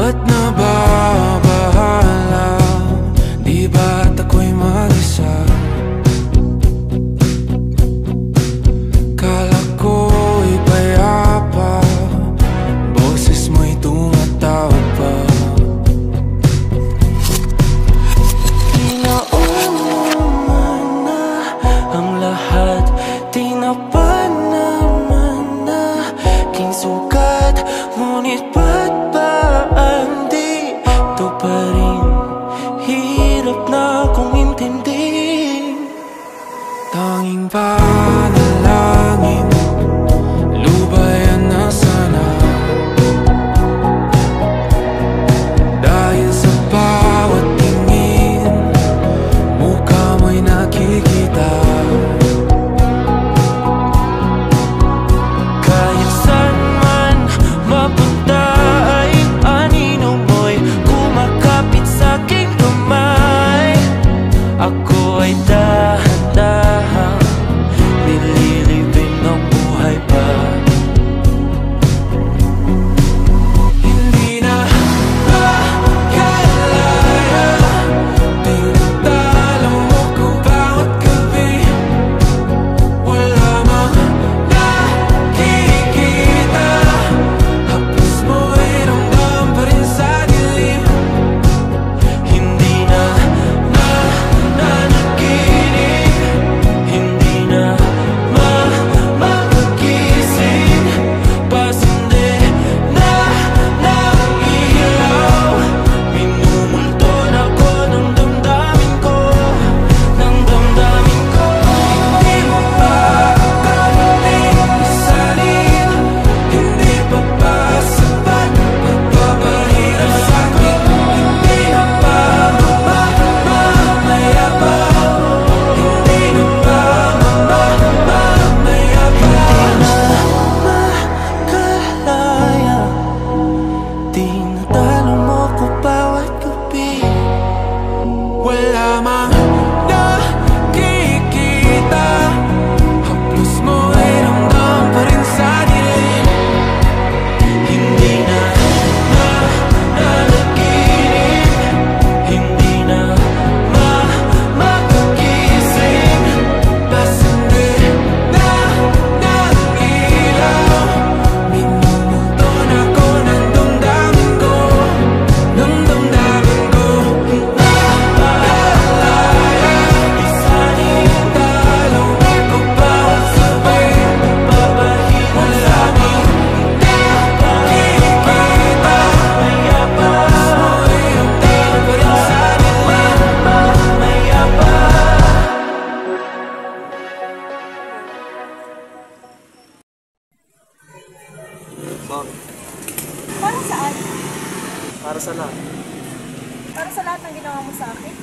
Ba't nababahala? Di ba't ako'y mag-isa? Kala ko'y payapa, boses mo'y tumatawag pa. Tinauman na ang lahat, tinapan naman na king sukat. Ngunit ba't ba andito pa rin? Hirap na kong intindihin. Tanging panalangin, lubayan na sana. Dahil sa bawat tingin, mukha mo'y nakikita. Kahit saan man mapunta ay anino mo'y kumakapit sa'king kamay. Ako ay dahan-dahan nililibing ng buhay pa. Hindi na makalaya, tinatalo mo ko bawat gabi. Wala mang nakikita, hapos mo'y ramdam pa rin sa dilim. Hindi na nananaginip, hindi na magising. Pasindi na ng ilaw, minumulton ako ng damdamin ko, ng damdamin ko. Hindi mo pa akalaing isalin, hindi pa ba sapat magpapahirap sa'kin? Hindi na ba mamamaya pa? Hindi na ba mamamaya pa? Makalaya, tinatalo mo ko bawat gabi. Wala mang nakikita, haplos mo'y ramdam pa rin sa dilim. Hindi na nananaginip, hindi na magising. Pasindi na ng ilaw, minumulton ako ng damdamin ko, ng damdamin ko. Nakalaya, isanin talo ko bawat gabi. Babahimon sa'kin nakikita, hapos mo'y ramdam pa rin sa dilim. Mamaya pa. Ma'am, Para saan? para sa lahat. Para sa lahat ng ginawa mo sa akin?